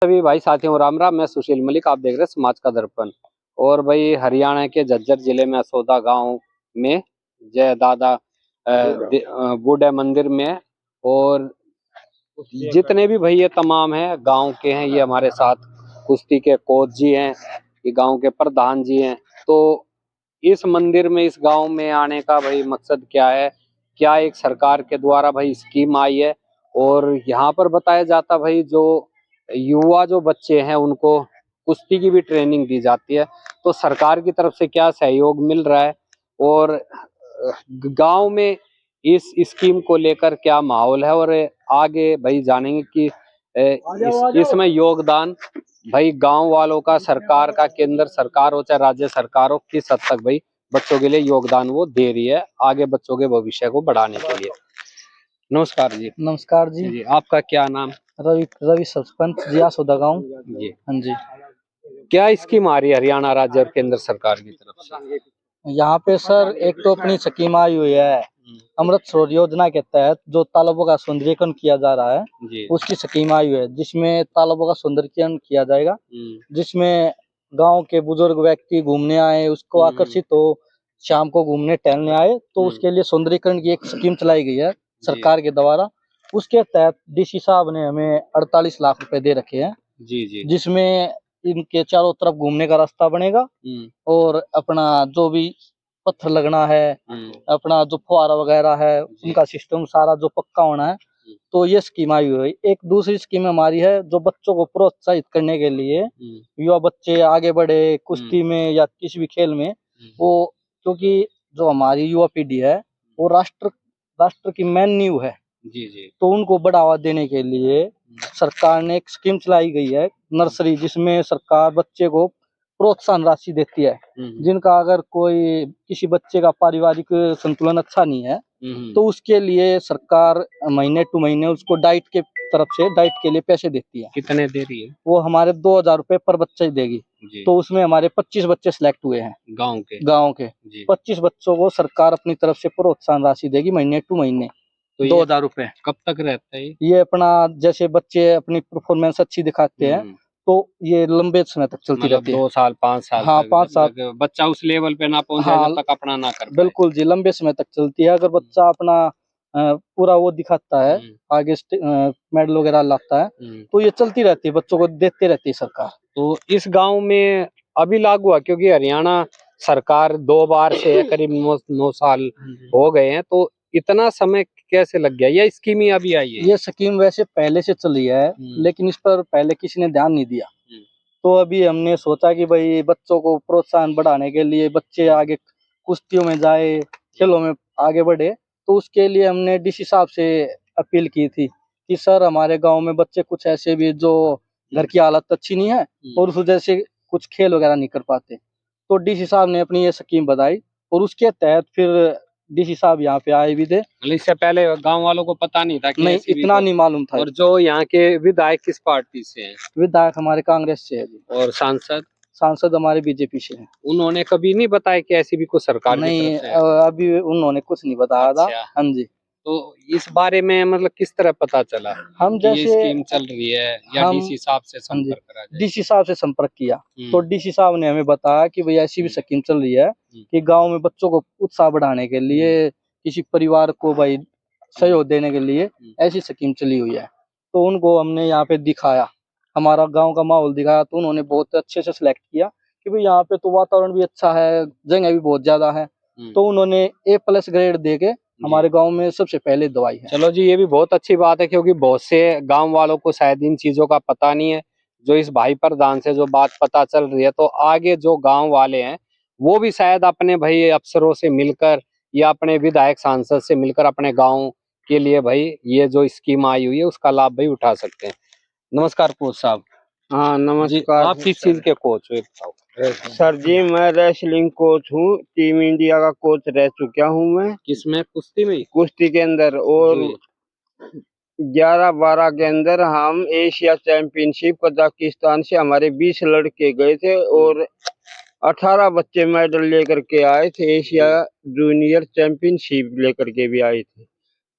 सभी भाई साथियों राम राम। मैं सुशील मलिक, आप देख रहे हैं समाज का दर्पण। और भाई हरियाणा के झज्जर जिले में असोदा गांव में जय दादा बूढ़े मंदिर में, और जितने भी भाई ये तमाम है गांव के हैं, ये हमारे साथ कुश्ती के कोच जी हैं, ये गांव के प्रधान जी हैं। तो इस मंदिर में, इस गांव में आने का भाई मकसद क्या है, क्या एक सरकार के द्वारा भाई स्कीम आई है, और यहाँ पर बताया जाता भाई जो युवा जो बच्चे हैं उनको कुश्ती की भी ट्रेनिंग दी जाती है। तो सरकार की तरफ से क्या सहयोग मिल रहा है, और गांव में इस स्कीम को लेकर क्या माहौल है, और आगे भाई जानेंगे कि इसमें योगदान भाई गांव वालों का, सरकार का, केंद्र सरकार हो चाहे राज्य सरकार हो, किस हद तक भाई बच्चों के लिए योगदान वो दे रही है आगे बच्चों के भविष्य को बढ़ाने के लिए। नमस्कार जी। नमस्कार जी। जी, आपका क्या नाम? रवि सरपंच जी, असोदा गाँव जी। हाँ जी। क्या स्कीम आ रही है हरियाणा राज्य और केंद्र सरकार की तरफ से? यहाँ पे सर एक तो अपनी स्कीम आई हुई है अमृत सरोवर योजना के तहत, जो तालाबों का सौंदर्यीकरण किया जा रहा है जी। उसकी स्कीम आई हुई है, जिसमें तालाबों का सौंदर्यीकरण किया जाएगा, जिसमें गांव के बुजुर्ग व्यक्ति घूमने आए, उसको आकर्षित हो, शाम को घूमने टहलने आए, तो उसके लिए सौंदर्यीकरण की एक स्कीम चलाई गई है सरकार के द्वारा। उसके तहत डीसी साहब ने हमें 48 लाख रुपए दे रखे हैं जी जी। जिसमें इनके चारों तरफ घूमने का रास्ता बनेगा, और अपना जो भी पत्थर लगना है, अपना जो फुहारा वगैरह है, उनका सिस्टम सारा जो पक्का होना है। तो ये स्कीम आई हुई है। एक दूसरी स्कीम हमारी है जो बच्चों को प्रोत्साहित करने के लिए, युवा बच्चे आगे बढ़े कुश्ती में या किसी भी खेल में, वो क्योंकि जो हमारी युवा पीढ़ी है वो राष्ट्र की मेन नींव है। जी जी। तो उनको बढ़ावा देने के लिए सरकार ने एक स्कीम चलाई गई है नर्सरी, जिसमें सरकार बच्चे को प्रोत्साहन राशि देती है। जिनका अगर कोई किसी बच्चे का पारिवारिक संतुलन अच्छा नहीं है तो उसके लिए सरकार महीने टू महीने उसको डाइट के तरफ से डाइट के लिए पैसे देती है। कितने दे रही है? वो हमारे 2000 रुपए पर बच्चा ही देगी। तो उसमें हमारे 25 बच्चे सिलेक्ट हुए हैं गाँव के 25 बच्चों को सरकार अपनी तरफ से प्रोत्साहन राशि देगी महीने टू महीने। तो 2000 रुपए। कब तक रहता है ये अपना जैसे बच्चे अपनी परफॉर्मेंस अच्छी दिखाते हैं तो ये लंबे समय तक चलती रहती है। 2 साल 5 साल? हाँ, 5 साल। बच्चा उस लेवल पे ना पहुंचे जब तक अपना ना कर पाए। बिल्कुल जी, लंबे समय तक चलती है। अगर बच्चा अपना पूरा वो दिखाता है, आगे मेडल वगैरह लाता है, तो ये चलती रहती है, बच्चों को देते रहती है सरकार। तो इस गांव में अभी लागू हुआ, क्योंकि हरियाणा सरकार 2 बार से करीब 9 साल हो गए हैं, तो इतना समय कैसे लग गया? या स्कीम ही अभी आई है? ये स्कीम वैसे पहले से चली है, लेकिन इस पर पहले किसी ने ध्यान नहीं दिया। तो अभी हमने सोचा कि भाई बच्चों को प्रोत्साहन बढ़ाने के लिए, बच्चे आगे कुश्तियों में जाए, खेलों में आगे बढ़े, तो उसके लिए हमने डीसी साहब से अपील की थी कि सर हमारे गांव में बच्चे कुछ ऐसे भी जो घर की हालत अच्छी नहीं है और उस वजह से कुछ खेल वगैरह नहीं कर पाते। तो डीसी साहब ने अपनी ये स्कीम बताई और उसके तहत फिर डीसी साहब यहाँ पे आए भी थे। इससे पहले गांव वालों को पता नहीं था कि नहीं, इतना नहीं मालूम था। और जो यहाँ के विधायक किस पार्टी से हैं? विधायक हमारे कांग्रेस से है। और सांसद हमारे बीजेपी से हैं। उन्होंने कभी नहीं बताया कि ऐसी भी कुछ सरकार नहीं, की तरफ से है? अभी उन्होंने कुछ नहीं बताया था। हाँ जी। तो इस बारे में मतलब किस तरह पता चला हम कि जैसे ये स्कीम चल रही है, या डीसी साहब से संपर्क करा जाए? डीसी साहब से संपर्क किया तो डीसी साहब ने हमें बताया कि भाई ऐसी भी स्कीम चल रही है कि गांव में बच्चों को उत्साह बढ़ाने के लिए, किसी परिवार को भाई सहयोग देने के लिए ऐसी स्कीम चली हुई है। तो उनको हमने यहाँ पे दिखाया, हमारा गांव का माहौल दिखाया, तो उन्होंने बहुत अच्छे से सिलेक्ट किया कि भाई यहाँ पे तो वातावरण भी अच्छा है, जगह भी बहुत ज्यादा है। तो उन्होंने A+ ग्रेड दे के हमारे गांव में सबसे पहले दवाई है। चलो जी, ये भी बहुत अच्छी बात है, क्योंकि बहुत से गांव वालों को शायद इन चीजों का पता नहीं है। जो इस भाई प्रधान से जो बात पता चल रही है, तो आगे जो गांव वाले हैं वो भी शायद अपने भाई अफसरों से मिलकर या अपने विधायक सांसद से मिलकर अपने गाँव के लिए भाई ये जो स्कीम आई हुई है उसका लाभ भाई उठा सकते हैं। नमस्कार कोच साहब। हाँ नमस्कार। आप किस चीज के कोच हो, बताओ? सर जी मैं रेसलिंग कोच हूँ, टीम इंडिया का कोच रह चुका हूँ मैं। किसमें? कुश्ती में? कुश्ती के अंदर। और 11-12 के अंदर हम एशिया चैंपियनशिप कजाकिस्तान से हमारे 20 लड़के गए थे और 18 बच्चे मेडल लेकर के आए थे। एशिया जूनियर चैंपियनशिप लेकर के भी आए थे।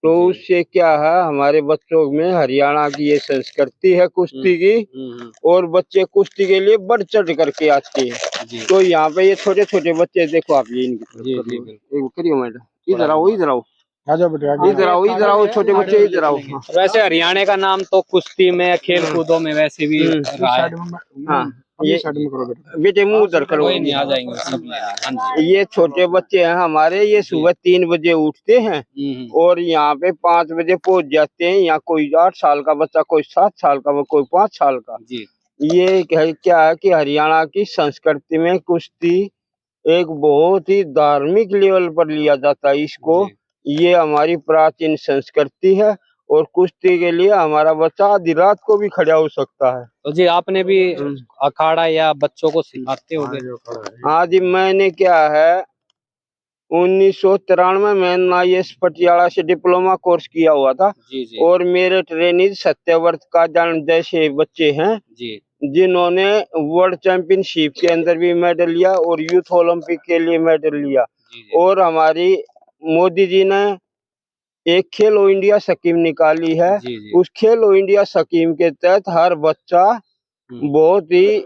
तो उससे क्या है, हमारे बच्चों में हरियाणा की ये संस्कृति है कुश्ती की, और बच्चे कुश्ती के लिए बढ़ चढ़ करके आते हैं। तो यहाँ पे ये छोटे छोटे बच्चे देखो आप, ये इनकी करियो मैडम, इधर आओ, इधर आओ, इधर आओ छोटे बच्चे, इधर आओ। वैसे हरियाणा का नाम तो कुश्ती में, खेल कूदों में वैसे भी रहा है। हाँ, ये बेटे मुंह उधर करो, कोई नहीं, आ जाएंगे सब लेने। हाँ जी। ये छोटे बच्चे हैं हमारे, ये सुबह 3 बजे उठते हैं और यहाँ पे 5 बजे पहुंच जाते हैं। यहाँ कोई 8 साल का बच्चा, कोई 7 साल का, कोई 5 साल का जी। ये क्या है कि हरियाणा की संस्कृति में कुश्ती एक बहुत ही धार्मिक लेवल पर लिया जाता है इसको। ये हमारी प्राचीन संस्कृति है और कुश्ती के लिए हमारा बच्चा आधी रात को भी खड़ा हो सकता है। तो जी आपने भी अखाड़ा या बच्चों को सिखाते होंगे? हाँ जी, मैंने क्या है 1993 में IAS पटियाला से डिप्लोमा कोर्स किया हुआ था। जी जी। और मेरे ट्रेनिज सत्यव्रत का जन्म जैसे बच्चे हैं जी, जिन्होंने वर्ल्ड चैंपियनशिप के अंदर भी मेडल लिया और यूथ ओलंपिक के लिए मेडल लिया। और हमारी मोदी जी ने एक खेलो इंडिया स्कीम निकाली है। उस खेलो इंडिया स्कीम के तहत हर बच्चा बहुत ही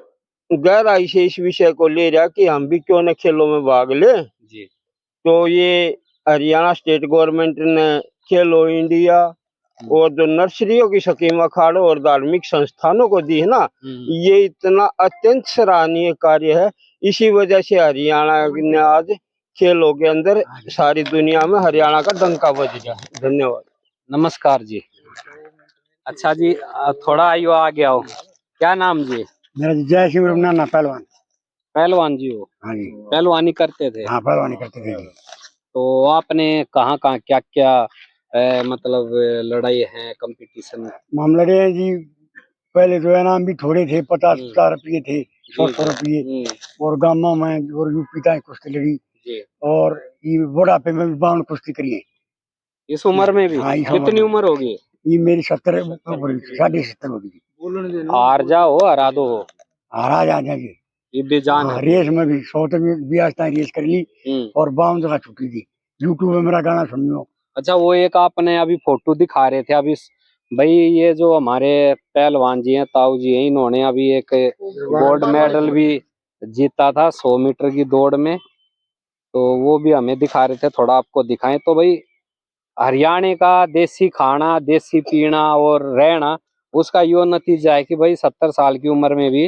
गहराई से इस विषय को ले रहा कि हम भी क्यों न खेलों में भाग ले। तो ये हरियाणा स्टेट गवर्नमेंट ने खेलो इंडिया और जो नर्सरियों की स्कीम अखाड़ों और धार्मिक संस्थानों को दी है ना, ये इतना अत्यंत सराहनीय कार्य है। इसी वजह से हरियाणा ने आज खेलों के अंदर सारी दुनिया में हरियाणा का डंका बज गया। धन्यवाद। नमस्कार जी। अच्छा जी, थोड़ा आइयो आगे आओ। क्या नाम जी? मेरा जय सिंह नाना पहलवान। पहलवान जी हो? हाँ जी। पहलवानी करते थे? हाँ, पहलवानी करते थे। तो आपने कहाँ कहाँ क्या क्या मतलब लड़ाई है, कंपटीशन? हम लड़े हैं जी। पहले तो इनाम भी थोड़े थे, 50 रुपये थे, 100 रुपये। और गाँव में और यूपी का कुश्ती लड़ी। और ये बुढ़ापे में भी 52 कुश्ती करी है। इस उम्र में भी? हाँ, कितनी उम्र होगी? ये मेरी 70 70 होगी। हार जाओ हरा दो? हारा जा जाएगी ये बेजान है। रेस में भी 100 तक भी आज तक रेस कर ली और 52 जगह छुट्टी थी। यूट्यूब में मेरा गाना सुनियो। अच्छा, वो एक आपने अभी फोटो दिखा रहे थे अभी भाई, ये जो हमारे पहलवान जी हैं, ताऊ जी हैं, इन्होंने अभी एक गोल्ड मेडल भी जीता था 100 मीटर की दौड़ में। तो वो भी हमें दिखा रहे थे, थोड़ा आपको दिखाएं। तो भाई हरियाणा का देसी खाना, देसी पीना और रहना, उसका यो नतीजा है कि भाई 70 साल की उम्र में भी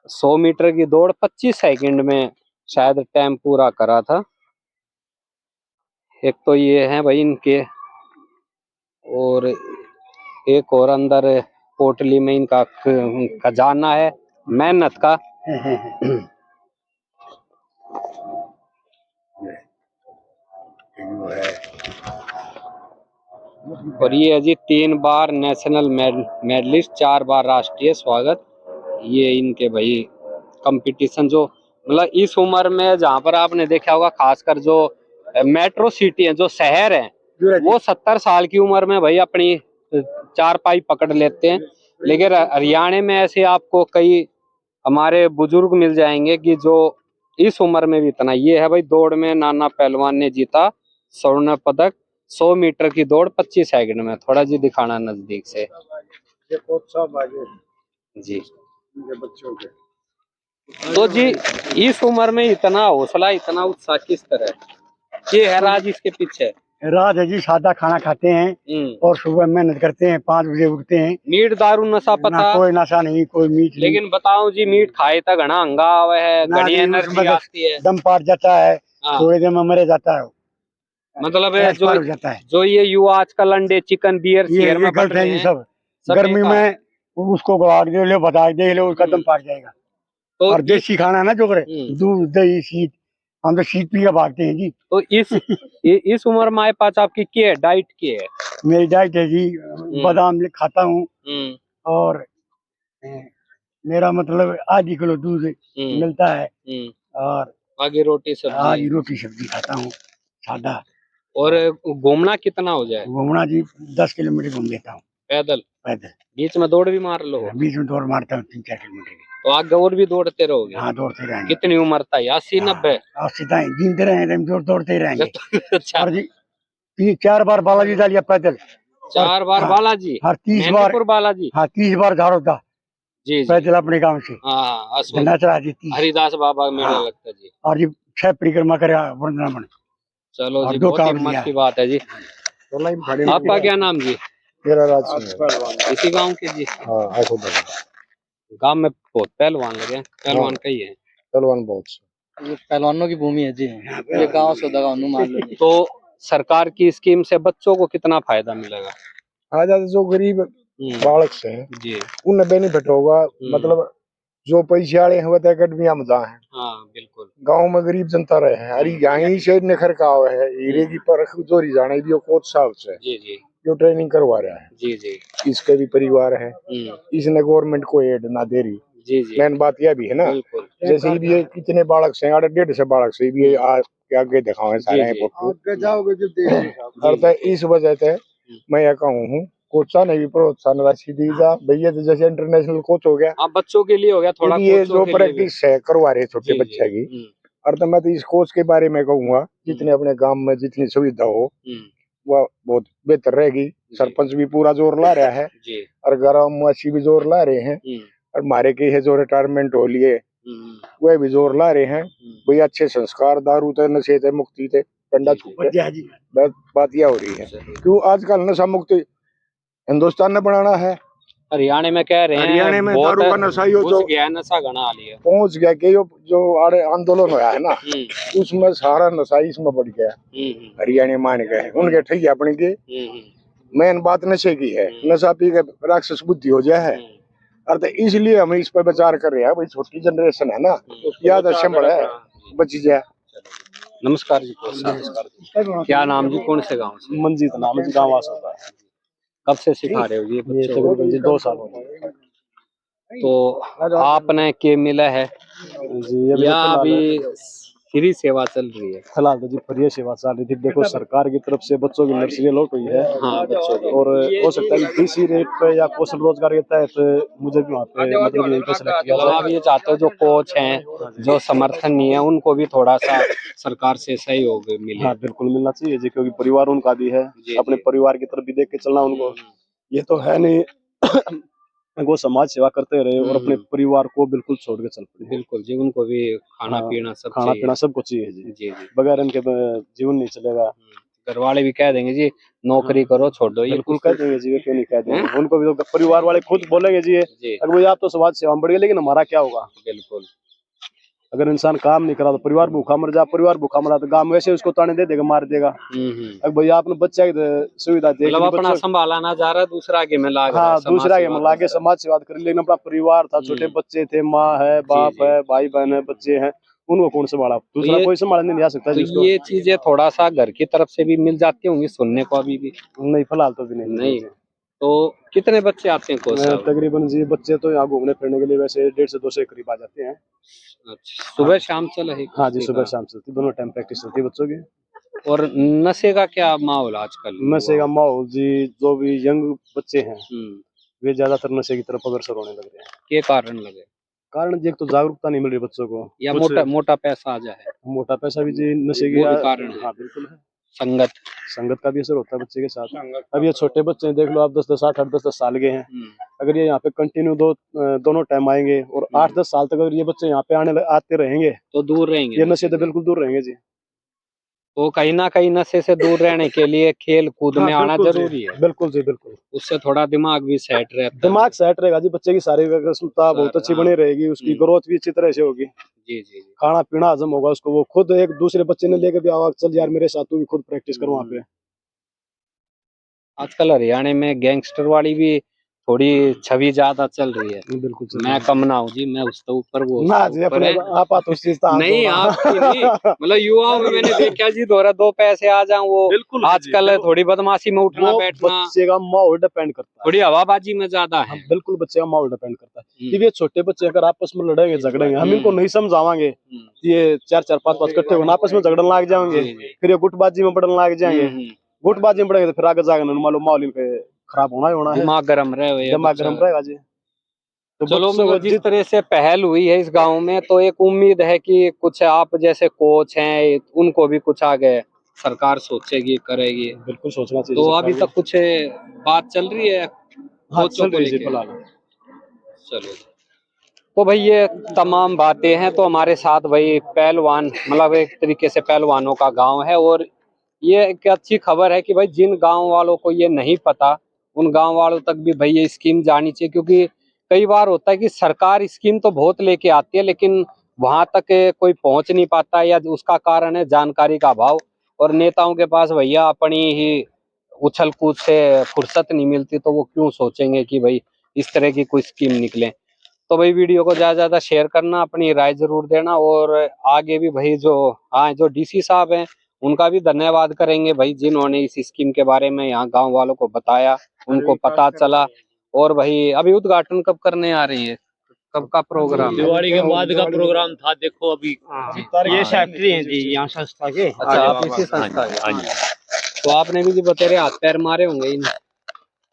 100 मीटर की दौड़ 25 सेकंड में शायद टाइम पूरा करा था। एक तो ये है भाई इनके, और एक और अंदर पोटली में इनका खजाना है मेहनत का। और ये है जी 3 बार नेशनल मेडलिस्ट, 4 बार राष्ट्रीय स्वागत। ये इनके भाई कंपटीशन जो मतलब इस उम्र में, जहाँ पर आपने देखा होगा खासकर जो मेट्रो सिटी है, जो शहर है, वो 70 साल की उम्र में भाई अपनी चारपाई पकड़ लेते हैं। लेकिन हरियाणा में ऐसे आपको कई हमारे बुजुर्ग मिल जाएंगे कि जो इस उम्र में भी इतना। ये है भाई दौड़ में नाना पहलवान ने जीता स्वर्ण पदक 100 मीटर की दौड़ 25 सेकंड में। थोड़ा जी दिखाना नजदीक से जी। बच्चों के तो जी इस उम्र में इतना हौसला, इतना उत्साह किस तरह? ये है राज इसके पीछे? रात है जी, सादा खाना खाते हैं और सुबह मेहनत करते हैं, 5 बजे उठते हैं। मीट दारू नशा पता? कोई नशा नहीं, कोई मीट नहीं। लेकिन बताओ जी, मीट खाए तो घना हंगाव है, घनी एनर्जी आती है, दम पाट जाता है, थोड़े दिन में मरे जाता है। मतलब जाता है। जो ये युवा आजकल अंडे, चिकन, बियर, शेयर में गलत है ये सब। गर्मी में उसको गवा दे लो, बता दे लो, उसका दम पाट जाएगा। तो और देसी खाना ना जो करे, दूध दही शीत, हम तो शीत पी के भागते हैं जी। तो इस उम्र में आए पास आपकी क्या है, डाइट क्या है? मेरी डाइट है जी, बादाम खाता हूँ और मेरा मतलब आधी किलो दूध मिलता है और आगे रोटी सब्जी खाता हूँ सादा। और घूमना कितना हो जाए? घूमना जी 10 किलोमीटर घूम लेता हूँ पैदल। बीच में दौड़ भी मार लो? बीच में दौड़ मारता हूँ 3-4 किलोमीटर की। तो आगे और भी दौड़ते रहोगे? हाँ, दौड़ते रहेंगे। कितनी उम्र था? 80-90? 80 जीते रहेंगे, दौड़ते ही रहेंगे। अच्छा। और जी 4 बार बालाजी जा लिया पैदल, 4 बार बालाजी, हर 30 बार, मेहंदीपुर बालाजी। हाँ 30 बार झाड़ोदा जी जी। पैदल अपने गांव से हाँ अश्वत्थ झंडा चढ़ा दी 30। हरिदास बाबा मेला हाँ। लगता है जी। और जी 6 परिक्रमा करे वृंदावन। चलो और जी, 2 बहुत कांवड़ हिम्मत लिया। की बात है जी। आपका क्या नाम जी? मेरा राज सिंह इसी गांव के जी? हाँ गांव में बहुत पहलवान लगे हैं, पहलवान कई है। पहलवान बहुत ये पहलवानों की भूमि है जी, ये गाँव सौदा गाँव मान लो। तो सरकार की स्कीम से बच्चों को कितना फायदा मिलेगा? आ जाते जो गरीब बालक से हैं जी। उन्हें बेनिफिट होगा। मतलब जो पैसे वाले हैं वो तो अकेडमिया में जाए हैं। हाँ बिल्कुल। गांव में गरीब जनता रहे हैं, अरे यहीं से निखर का आवे है हीरे की परख जोरी जाने भी कोच साहब से जी जी जो ट्रेनिंग करवा रहा है। जी जी। इसके भी परिवार है, इसने गवर्नमेंट को एड ना दे रही। जी जी। मेन बात यह भी है ना, बिल्कुल। जैसे ये भी कितने बालक से 150 बालक से भी के आगे दिखाओ सारे हैं फोटो जाओगे जो और तो इस वजह से मैं यह कहूँ हूँ कोचा ने भी प्रोत्साहन राशि दी जा भैया, तो जैसे इंटरनेशनल कोच हो गया। हाँ बच्चों के लिए हो गया थोड़ा, ये कोचों जो के लिए भी। प्रैक्टिस है करवा रहे छोटे बच्चे की, और तो मैं तो इस कोच के बारे में कहूँगा जितने अपने गांव में जितनी सुविधा हो वह बहुत बेहतर रहेगी। सरपंच भी पूरा जोर ला रहा है और ग्रामवासी भी जोर ला रहे हैं, और हमारे के है जो रिटायरमेंट हो लिए वह भी जोर ला रहे हैं। भैया अच्छे संस्कार, दारू थे, नशे थे, मुक्ति थे, डंडा छूटे, बात यह हो रही है। क्यों आजकल नशा मुक्ति हिंदुस्तान ने बनाना है। हरियाणा में कह रहे हैं हरियाणा में दारू का नशा ही घुस गया, नशा घना लिया, पहुंच गया कि जो आड़े आंदोलन हुआ है ना उसमें सारा नशा इसमें बढ़ गया। हरियाणा मान गए उनके ठीक है अपने के मेन बात नशे की है, नशा पी के राक्षस बुद्धि हो जाए है। और तो इसलिए हम इस पर विचार कर रहे हैं, भाई छोटी जनरेशन है ना, याद अच्छा बड़ा है बची जाए। नमस्कार जी। नमस्कार। क्या नाम जी, कौन से गांव से? मंजीत नाम है, गाँव होता है। कब से सिखा रहे हो ये ये बच्चों को? तकरीबन जी 2 साल हो गए। तो आपने के मिला है जी या अभी फ्री सेवा चल रही है? फिलहाल तो जी फ्री सेवा चल रही थी। देखो सरकार की तरफ से बच्चों की नर्सरी अलॉट हुई है। हाँ बच्चों की। और हो सकता है कि इसी रेट पे या कौशल रोजगार के तहत मुझे भी वहाँ पे मतलब यहीं पे सेलेक्ट किया मतलब आप ये चाहते हो जो कोच हैं जो समर्थन नहीं है उनको भी थोड़ा सा सरकार से सहयोग मिले? हाँ बिल्कुल मिलना चाहिए जी, क्योंकि परिवार उनका भी है, अपने परिवार की तरफ भी देख के चलना उनको। ये तो है नहीं वो समाज सेवा करते रहे और अपने परिवार को बिल्कुल छोड़ के चल पड़े। बिल्कुल जी, उनको भी खाना पीना सब खाना पीना सबको चाहिए जी। जी जी। बगैर इनके जीवन नहीं चलेगा। घर वाले भी कह देंगे जी नौकरी करो, छोड़ दो, ये बिल्कुल कह देंगे जी, क्यों नहीं कह देंगे। उनको भी तो परिवार वाले खुद बोलेंगे जी अगर भाई आप तो समाज सेवा में बढ़ गए, लेकिन हमारा क्या होगा? बिल्कुल। अगर इंसान काम नहीं करा तो परिवार भूखा मर जा, परिवार भूखा मरा तो गांव वैसे उसको ताने दे देगा, मार देगा। अगर भैया आपने बच्चा की सुविधा देख, मतलब अपना संभाला ना जा रहा, दूसरा आगे में लाग रहा है। हाँ दूसरा आगे में लागे समाज सेवा कर, लेकिन अपना परिवार था, छोटे बच्चे थे, माँ है, बाप है, भाई बहन है, बच्चे हैं, उनको कौन संभाला? दूसरा कोई संभालने नहीं आ सकता। तो ये चीजें थोड़ा सा घर की तरफ से भी मिल जाती होंगी सुनने को? अभी भी नहीं, फिलहाल तो भी नहीं। तो कितने बच्चे आते हैं कोच साहब? तकरीबन जी बच्चे तो यहाँ घूमने फिरने के लिए वैसे 150 से 200 के करीब आ जाते हैं। अच्छा, सुबह शाम चल है? हाँ जी, सुबह शाम चलती, दोनों टाइम प्रैक्टिस होती है बच्चों की। और नशे का क्या माहौल आजकल? नशे का माहौल जी, जो भी यंग बच्चे हैं वे ज्यादातर नशे की तरफ अग्रसर होने लग रहे हैं। क्या कारण लगे? कारण जी एक तो जागरूकता नहीं मिल रही बच्चों को, या मोटा पैसा आ जाए। मोटा पैसा भी जी नशे की कारण। हाँ बिल्कुल है। संगत का भी असर होता है बच्चे के साथ। अब ये छोटे बच्चे हैं, देख लो आप 10-10, 8-8, 10-10 साल के हैं। अगर ये यहाँ पे कंटिन्यू दोनों टाइम आएंगे और 8-10 साल तक अगर ये बच्चे यहाँ पे आते रहेंगे तो दूर रहेंगे, ये नशे से बिल्कुल दूर रहेंगे जी। तो कहीं ना कहीं नशे से दूर रहने के लिए खेल कूद में आना जरूरी है। बिल्कुल जी बिल्कुल, उससे थोड़ा दिमाग भी सेट रहता है। दिमाग सेट रहेगा जी, बच्चे की शारीरिक क्षमता बहुत अच्छी बनी रहेगी, उसकी ग्रोथ भी अच्छी तरह से होगी। जी जी। खाना पीना हजम होगा उसको, वो खुद एक दूसरे बच्चे ने लेके भी आवा, चल यार मेरे साथ तू भी खुद प्रैक्टिस कर वहाँ पे। आजकल हरियाणा में गैंगस्टर वाली भी थोड़ी छवि ज्यादा चल रही है। बिल्कुल मैं कम ना हूँ जी, मैं उसके ऊपर वो ना जी, अपने आप तो उस चीज नहीं आपकी नहीं मतलब युवाओं में मैंने देखा जी, दो पैसे आ जाऊं वो बिल्कुल आजकल थोड़ी बदमाशी में उठना बैठना, बच्चे का माहौल डिपेंड करता है, थोड़ी हवाबाजी में ज्यादा है। बिल्कुल बच्चे का माहौल डिपेंड करता है। ये छोटे बच्चे अगर आपस में लड़ेंगे झगड़ेंगे, हम इनको नहीं समझावांगे, ये 4-4, 5-5 इकट्ठे होकर आपस में झगड़ने लग जाएंगे, फिर ये गुटबाजी में बढ़ने लग जाएंगे। गुटबाजी में बढ़ेंगे तो फिर आगे जाकर मालूम माहौल इनके खराब होना है, दिमाग गर्म रहेगा जी। तो चलो जिस तरह से पहल हुई है इस गांव में, तो एक उम्मीद है कि कुछ आप जैसे कोच हैं उनको भी कुछ आगे सरकार सोचेगी करेगी? बिल्कुल सोचना चाहिए। तो सरकार अभी को। तक कुछ बात चल रही है हाँ, कोचों चल को रही है लेके? फिलहाल। चलो, तो भाई ये तमाम बातें हैं। तो हमारे साथ भाई पहलवान, मतलब एक तरीके से पहलवानों का गांव है, और ये एक अच्छी खबर है कि भाई जिन गांव वालों को ये नहीं पता, उन गांव वालों तक भी भाई ये स्कीम जानी चाहिए। क्योंकि कई बार होता है कि सरकार स्कीम तो बहुत लेके आती है, लेकिन वहां तक कोई पहुंच नहीं पाता, या उसका कारण है जानकारी का अभाव। और नेताओं के पास भैया अपनी ही उछल कूद से फुर्सत नहीं मिलती, तो वो क्यों सोचेंगे कि भाई इस तरह की कोई स्कीम निकले। तो भाई वीडियो को ज्यादा ज्यादा शेयर करना, अपनी राय जरूर देना, और आगे भी भाई जो डीसी साहब हैं उनका भी धन्यवाद करेंगे भाई, जिन्होंने इस स्कीम के बारे में यहाँ गांव वालों को बताया, उनको पता चला। और भाई अभी उद्घाटन कब करने आ रही है, कब का प्रोग्राम? दिवाली के बाद का प्रोग्राम था, देखो अभी। ये फैक्ट्री है जी यहाँ संस्था के। अच्छा, आप इसी संस्था के? हाँ जी। तो आपने भी जो बतेरे हाथ पैर मारे होंगे इन?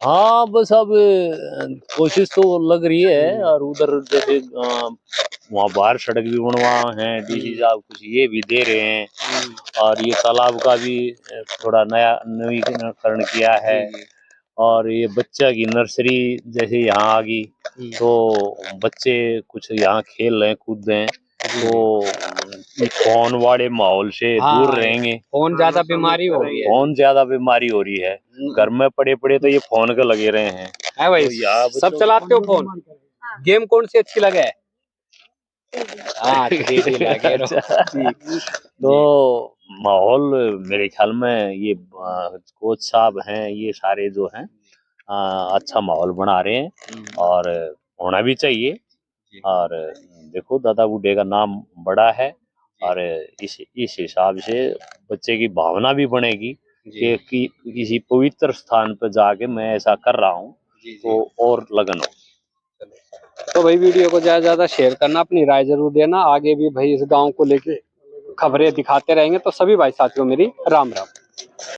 हाँ, बस अब कोशिश तो लग रही है। और उधर जैसे वहाँ बाहर सड़क भी बनवा है, डीसी साहब कुछ ये भी दे रहे हैं। और ये तालाब का भी थोड़ा नवीकरण किया है। और ये बच्चा की नर्सरी जैसे यहाँ आ गई, तो बच्चे कुछ यहाँ खेल रहे हैं, कूद रहे हैं, तो फोन वाले माहौल से दूर रहेंगे। फोन ज्यादा बीमारी हो रही है, फोन ज्यादा बीमारी हो रही है। घर में पड़े पड़े तो ये फोन के लगे रहे हैं। है भाई, तो सब चलाते हो फोन? गेम कौन सी अच्छी लगे है? हाँ, 3D लगे रहो। तो माहौल मेरे ख्याल में ये कोच साहब हैं, ये सारे जो हैं अच्छा माहौल बना रहे हैं, और होना भी चाहिए। और देखो, दादा बूढ़े का नाम बड़ा है, और इस हिसाब से बच्चे की भावना भी बनेगी कि किसी पवित्र स्थान पर जाके मैं ऐसा कर रहा हूँ, तो और लगन हो। तो भाई वीडियो को ज्यादा ज्यादा शेयर करना, अपनी राय जरूर देना। आगे भी भाई इस गांव को लेके खबरें दिखाते रहेंगे। तो सभी भाई साथियों मेरी राम राम।